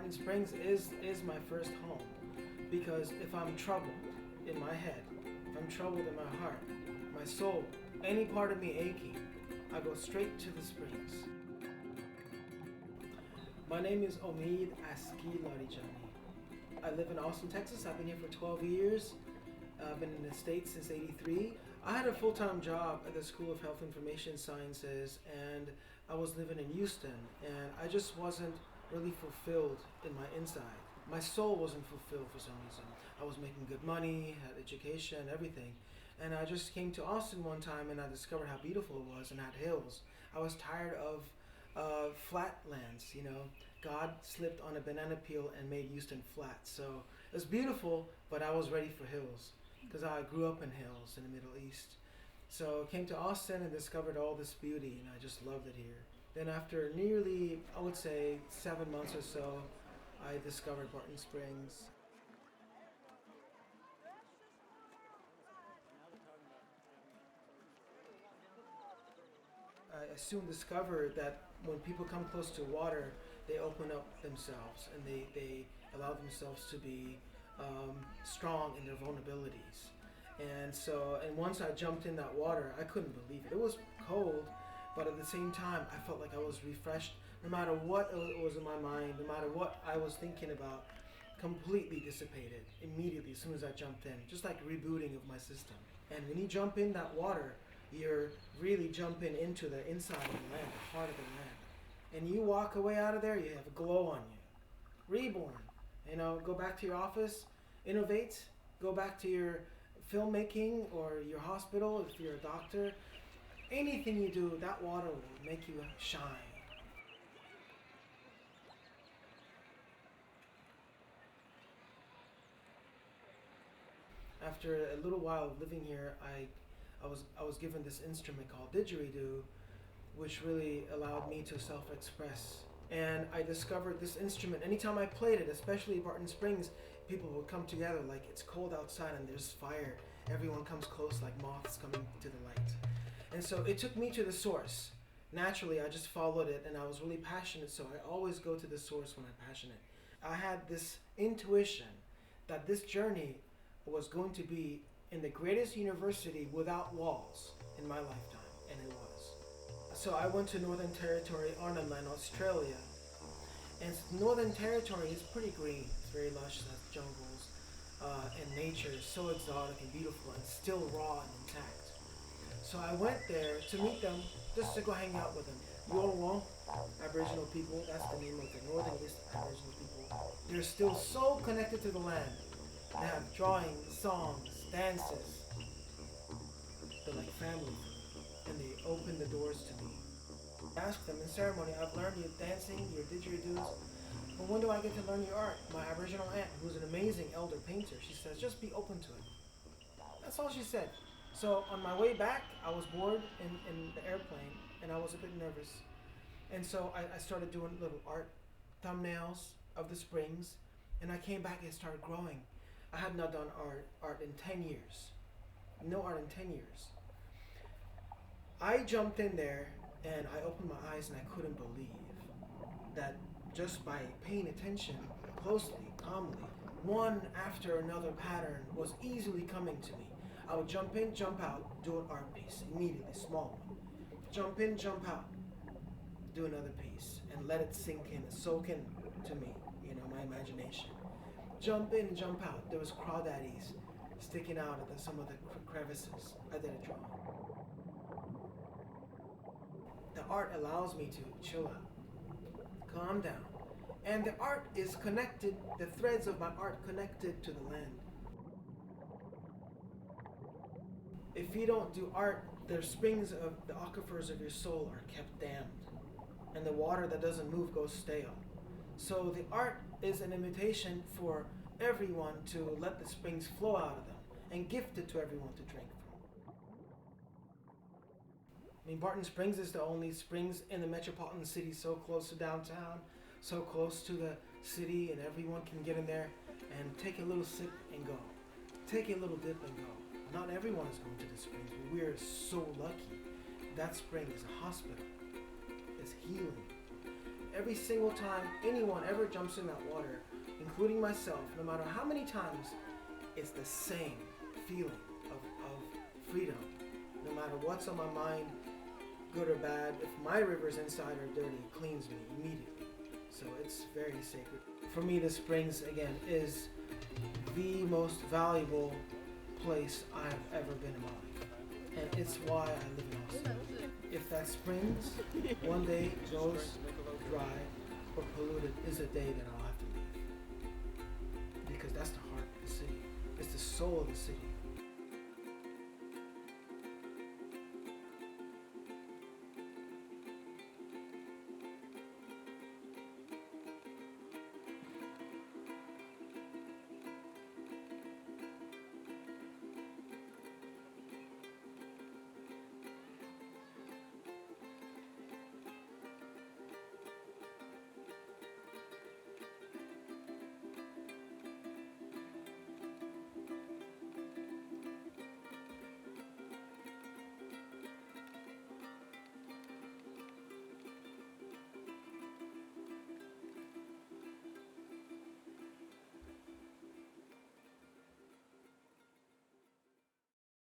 Barton Springs is my first home, because if I'm troubled in my head, if I'm troubled in my heart, my soul, any part of me aching, I go straight to the springs. My name is Omid Aski Larijani. I live in Austin, Texas. I've been here for 12 years. I've been in the States since '83. I had a full-time job at the School of Health Information Sciences, and I was living in Houston, and I just wasn't really fulfilled in my inside. My soul wasn't fulfilled for some reason. I was making good money, had education, everything, and I just came to Austin one time and I discovered how beautiful it was and had hills. I was tired of flatlands, you know. God slipped on a banana peel and made Houston flat. So it was beautiful, but I was ready for hills because I grew up in hills in the Middle East. So I came to Austin and discovered all this beauty, and I just loved it here. Then after nearly, I would say, 7 months or so, I discovered Barton Springs. I soon discovered that when people come close to water, they open up themselves and they allow themselves to be strong in their vulnerabilities. And once I jumped in that water, I couldn't believe it. It was cold, but at the same time, I felt like I was refreshed. No matter what was in my mind, no matter what I was thinking about, completely dissipated immediately as soon as I jumped in, just like rebooting of my system. And when you jump in that water, you're really jumping into the inside of the land, the heart of the land. And you walk away out of there, you have a glow on you. Reborn. You know, go back to your office, innovate, go back to your filmmaking or your hospital if you're a doctor. Anything you do, that water will make you shine. After a little while of living here, I was given this instrument called didgeridoo, which really allowed me to self-express. And I discovered this instrument. Anytime I played it, especially Barton Springs, people would come together like it's cold outside and there's fire. Everyone comes close like moths coming to the light. And so it took me to the source. Naturally, I just followed it, and I was really passionate, so I always go to the source when I'm passionate. I had this intuition that this journey was going to be in the greatest university without walls in my lifetime, and it was. So I went to Northern Territory, Arnhem Land, Australia, and Northern Territory is pretty green. It's very lush, it has jungles, and nature is so exotic and beautiful and still raw and intact. So I went there to meet them, just to go hang out with them. Yolngu, Aboriginal people, that's the name of the Northern East Aboriginal people. They're still so connected to the land. They have drawings, songs, dances. They're like family, and they open the doors to me. I asked them in ceremony, I've learned your dancing, your didgeridoos, but when do I get to learn your art? My Aboriginal aunt, who's an amazing elder painter, she says, just be open to it. That's all she said. So on my way back, I was bored in the airplane, and I was a bit nervous. And so I started doing little art thumbnails of the springs, and I came back and it started growing. I had not done art in 10 years. No art in 10 years. I jumped in there and I opened my eyes and I couldn't believe that just by paying attention closely, calmly, one after another pattern was easily coming to me. I would jump in, jump out, do an art piece immediately, small one. Jump in, jump out, do another piece, and let it sink in, soak in to me, you know, my imagination. Jump in and jump out. There was crawdaddies sticking out of some of the crevices. I did a drawing. The art allows me to chill out, calm down. And the art is connected, the threads of my art connected to the land. If you don't do art, the springs of the aquifers of your soul are kept dammed, and the water that doesn't move goes stale. So the art is an invitation for everyone to let the springs flow out of them and gift it to everyone to drink from. I mean, Barton Springs is the only springs in the metropolitan city so close to downtown, so close to the city, and everyone can get in there and take a little sip and go. Take a little dip and go. Not everyone is going to the springs, but we are so lucky. That spring is a hospital. It's healing. every single time anyone ever jumps in that water, including myself, no matter how many times, it's the same feeling of freedom. No matter what's on my mind, good or bad, if my rivers inside are dirty, it cleans me immediately. So it's very sacred. For me, the springs, again, is the most valuable place I've ever been in my life. And it's why I live in Austin. If that springs one day goes dry or polluted, is a day that I'll have to leave. Because that's the heart of the city. It's the soul of the city.